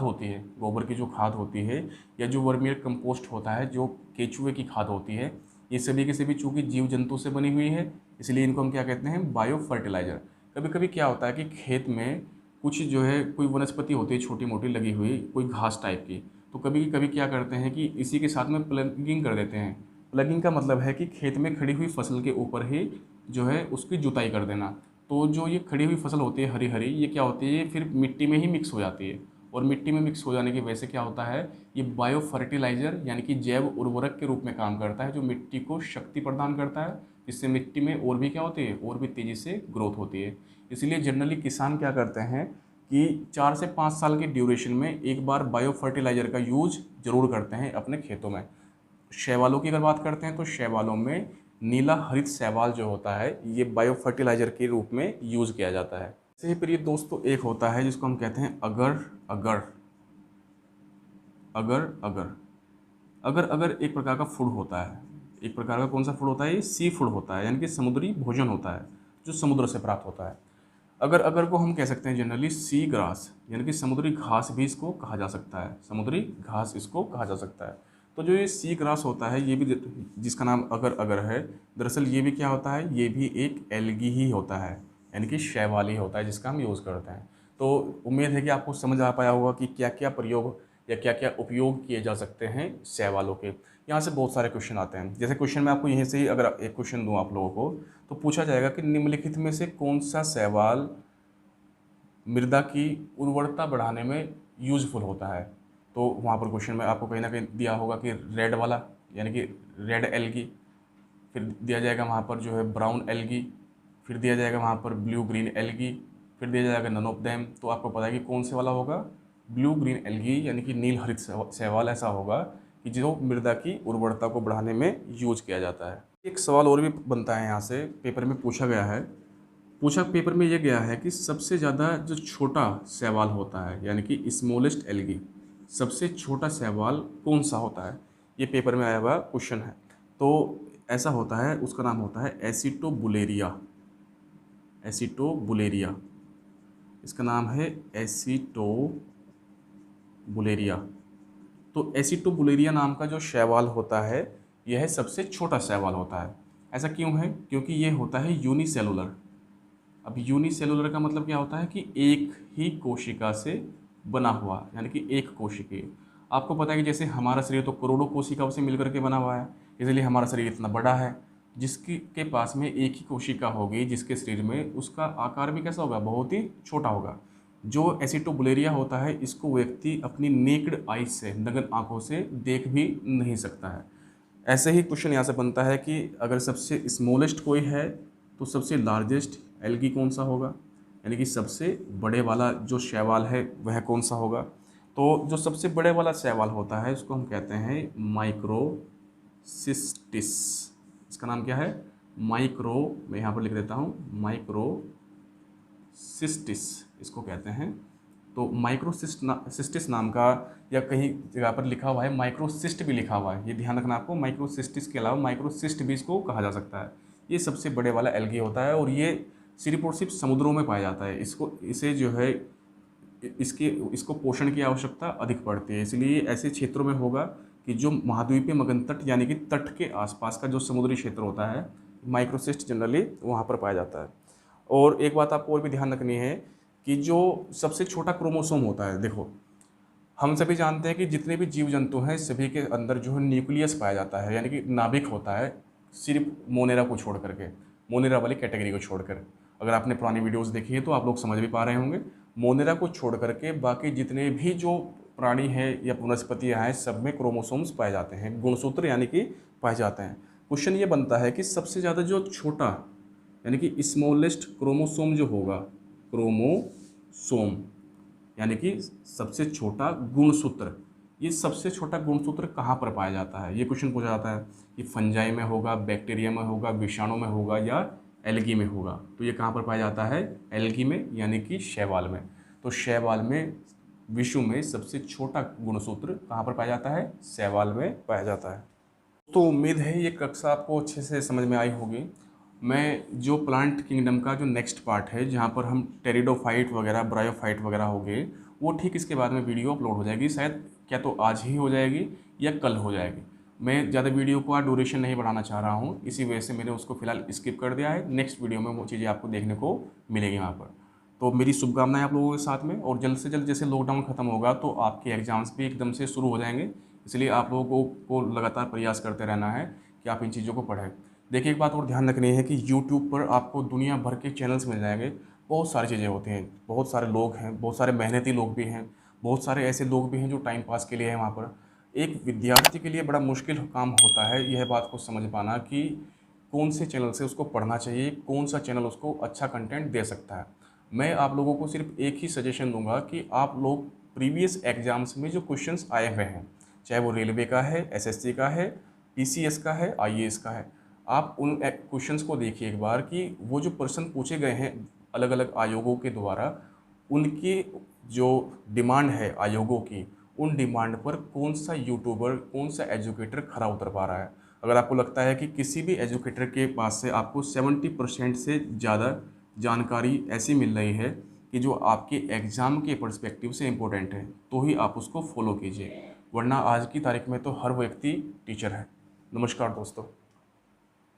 होती है या जो वर्मियर कंपोस्ट होता है, जो केचुए की खाद होती है, ये सभी के सभी चूँकि जीव जंतु से बनी हुई है, इसलिए इनको हम क्या कहते हैं? Bio fertiliser. कभी कभी क्या होता है कि खेत में कुछ जो है कोई वनस्पति होती है छोटी मोटी लगी हुई, कोई घास टाइप की, तो कभी कभी क्या करते हैं कि इसी के साथ में प्लगिंग कर देते हैं। प्लगिंग का मतलब है कि खेत में खड़ी हुई फसल के ऊपर ही जो है उसकी जुताई कर देना। तो जो ये खड़ी हुई फसल होती है हरी हरी, ये क्या होती है? ये फिर मिट्टी में ही मिक्स हो जाती है, और मिट्टी में मिक्स हो जाने की वजह से क्या होता है? ये बायो फर्टिलाइज़र यानी कि जैव उर्वरक के रूप में काम करता है, जो मिट्टी को शक्ति प्रदान करता है, जिससे मिट्टी में और भी क्या होती है? और भी तेज़ी से ग्रोथ होती है। इसलिए जनरली किसान क्या करते हैं कि 4 से 5 साल के ड्यूरेशन में एक बार बायो फर्टिलाइज़र का यूज ज़रूर करते हैं अपने खेतों में। शैवालों की अगर बात करते हैं तो शैवालों में नीला हरित शैवाल जो होता है ये बायो फर्टिलाइजर के रूप में यूज़ किया जाता है। ऐसे ही प्रिय दोस्तों एक होता है जिसको हम कहते हैं अगर अगर अगर अगर अगर अगर एक प्रकार का फूड होता है। एक प्रकार का कौन सा फूड होता है? ये सी फूड होता है, यानी कि समुद्री भोजन होता है जो समुद्र से प्राप्त होता है। अगर अगर को हम कह सकते हैं जनरली सी ग्रास, यानी कि समुद्री घास भी इसको कहा जा सकता है, समुद्री घास इसको कहा जा सकता है। तो जो ये सी ग्रास होता है ये भी, जिसका नाम अगर अगर है, दरअसल ये भी क्या होता है? ये भी एक एल्गी ही होता है, यानी कि शैवाल ही होता है जिसका हम यूज़ करते हैं। तो उम्मीद है कि आपको समझ आ पाया होगा कि क्या क्या प्रयोग या क्या क्या उपयोग किए जा सकते हैं शैवालों के। यहाँ से बहुत सारे क्वेश्चन आते हैं। जैसे क्वेश्चन मैं आपको यहीं से ही अगर एक क्वेश्चन दूँ आप लोगों को, तो पूछा जाएगा कि निम्नलिखित में से कौन सा शैवाल मृदा की उर्वरता बढ़ाने में यूजफुल होता है। तो वहाँ पर क्वेश्चन में आपको कहीं ना कहीं दिया होगा कि रेड वाला, यानी कि रेड एल्गी, फिर दिया जाएगा वहाँ पर जो है ब्राउन एल्गी, फिर दिया जाएगा वहाँ पर ब्लू ग्रीन एल्गी, फिर दिया जाएगा नन ऑफ देम। तो आपको पता है कि कौन से वाला होगा? ब्लू ग्रीन एल्गी, यानी कि नील हरित शैवाल ऐसा होगा कि जो मृदा की उर्वरता को बढ़ाने में यूज किया जाता है। एक सवाल और भी बनता है यहाँ से, पेपर में पूछा गया है। पूछा पेपर में ये गया है कि सबसे ज़्यादा जो छोटा शैवाल होता है, यानी कि स्मॉलेस्ट एल्गी, सबसे छोटा शैवाल कौन सा होता है? ये पेपर में आया हुआ क्वेश्चन है। तो ऐसा होता है, उसका नाम होता है एसिटोबुलेरिया। एसिटोबुलेरिया, इसका नाम है एसिटोबुलेरिया। तो एसिटोबुलेरिया नाम का जो शैवाल होता है यह सबसे छोटा शैवाल होता है। ऐसा क्यों है? क्योंकि ये होता है यूनिसेलुलर। अब यूनिसेलुलर का मतलब क्या होता है? कि एक ही कोशिका से बना हुआ, यानी कि एक कोशिकीय। आपको पता है कि जैसे हमारा शरीर तो करोड़ों कोशिकाओं से मिलकर के बना हुआ है, इसलिए हमारा शरीर इतना बड़ा है। जिसकी के पास में एक ही कोशिका होगी जिसके शरीर में, उसका आकार भी कैसा होगा? बहुत ही छोटा होगा। जो एसिटोबुलेरिया होता है इसको व्यक्ति अपनी नेक्ड आइज से, नग्न आंखों से देख भी नहीं सकता है। ऐसे ही क्वेश्चन यहाँ से बनता है कि अगर सबसे स्मॉलेस्ट कोई है तो सबसे लार्जेस्ट एल्गी कौन सा होगा, यानी कि सबसे बड़े वाला जो शैवाल है वह कौन सा होगा। तो जो सबसे बड़े वाला शैवाल होता है उसको हम कहते हैं माइक्रोसिस्टिस। इसका नाम क्या है? माइक्रो, मैं यहाँ पर लिख देता हूँ, माइक्रोसिस्टिस इसको कहते हैं। तो माइक्रोसिस्टिस नाम का, या कहीं जगह पर लिखा हुआ है माइक्रोसिस्ट भी लिखा हुआ है, ये ध्यान रखना आपको। माइक्रोसिस्टिस के अलावा माइक्रोसिस्ट भी इसको कहा जा सकता है। ये सबसे बड़े वाला एल्गी होता है और ये सिर्फ और सिर्फ समुद्रों में पाया जाता है। इसे जो है इसको पोषण की आवश्यकता अधिक पड़ती है, इसलिए ऐसे क्षेत्रों में होगा कि जो महाद्वीपीय मगन तट, यानी कि तट के आसपास का जो समुद्री क्षेत्र होता है, माइक्रोसिस्ट जनरली वहाँ पर पाया जाता है। और एक बात आपको और भी ध्यान रखनी है कि जो सबसे छोटा क्रोमोसोम होता है, देखो हम सभी जानते हैं कि जितने भी जीव जंतु हैं सभी के अंदर जो है न्यूक्लियस पाया जाता है, यानी कि नाभिक होता है, सिर्फ मोनेरा को छोड़ करके, मोनेरा वाली कैटेगरी को छोड़कर। अगर आपने पुरानी वीडियोस देखी है तो आप लोग समझ भी पा रहे होंगे। मोनेरा को छोड़ करके बाकी जितने भी जो प्राणी हैं या वनस्पतियाँ हैं सब में क्रोमोसोम्स पाए जाते हैं, गुणसूत्र यानी कि पाए जाते हैं। क्वेश्चन ये बनता है कि सबसे ज़्यादा जो छोटा, यानी कि स्मॉलेस्ट क्रोमोसोम जो होगा, क्रोमोसोम यानी कि सबसे छोटा गुणसूत्र, ये सबसे छोटा गुणसूत्र कहाँ पर पाया जाता है? ये क्वेश्चन पूछा जाता है कि फंजाई में होगा, बैक्टीरिया में होगा, विषाणु में होगा या एल्गी में होगा। तो ये कहाँ पर पाया जाता है? एल्गी में, यानी कि शैवाल में। तो शैवाल में विश्व में सबसे छोटा गुणसूत्र कहाँ पर पाया जाता है? शैवाल में पाया जाता है। तो उम्मीद है ये कक्षा आपको अच्छे से समझ में आई होगी। मैं जो प्लांट किंगडम का जो नेक्स्ट पार्ट है जहाँ पर हम टेरिडोफाइट वगैरह, ब्रायोफाइट वगैरह हो गए, वो ठीक इसके बाद में वीडियो अपलोड हो जाएगी। शायद क्या तो आज ही हो जाएगी या कल हो जाएगी। मैं ज़्यादा वीडियो का ड्यूरेशन नहीं बढ़ाना चाह रहा हूँ, इसी वजह से मैंने उसको फिलहाल स्किप कर दिया है। नेक्स्ट वीडियो में वो चीज़ें आपको देखने को मिलेगी वहाँ पर। तो मेरी शुभकामनाएं आप लोगों के साथ में, और जल्द से जल्द जैसे लॉकडाउन ख़त्म होगा तो आपके एग्ज़ाम्स भी एकदम से शुरू हो जाएंगे। इसलिए आप लोगों को लगातार प्रयास करते रहना है कि आप इन चीज़ों को पढ़ें। देखिए एक बात और ध्यान रखनी है कि यूट्यूब पर आपको दुनिया भर के चैनल्स मिल जाएंगे। बहुत सारी चीज़ें होती हैं, बहुत सारे लोग हैं, बहुत सारे मेहनती लोग भी हैं, बहुत सारे ऐसे लोग भी हैं जो टाइम पास के लिए हैं वहाँ पर। एक विद्यार्थी के लिए बड़ा मुश्किल काम होता है यह बात को समझ पाना कि कौन से चैनल से उसको पढ़ना चाहिए, कौन सा चैनल उसको अच्छा कंटेंट दे सकता है। मैं आप लोगों को सिर्फ एक ही सजेशन दूंगा कि आप लोग प्रीवियस एग्जाम्स में जो क्वेश्चंस आए हुए हैं, चाहे वो रेलवे का है, एसएससी का है, पीसीएस का है, आईएएस का है, आप उन क्वेश्चंस को देखिए एक बार कि वो जो प्रश्न पूछे गए हैं अलग अलग आयोगों के द्वारा, उनकी जो डिमांड है आयोगों की, उन डिमांड पर कौन सा यूट्यूबर, कौन सा एजुकेटर खरा उतर पा रहा है। अगर आपको लगता है कि किसी भी एजुकेटर के पास से आपको 70% से ज़्यादा जानकारी ऐसी मिल रही है कि जो आपके एग्ज़ाम के पर्सपेक्टिव से इम्पोर्टेंट है, तो ही आप उसको फॉलो कीजिए, वरना आज की तारीख में तो हर व्यक्ति टीचर है। नमस्कार दोस्तों।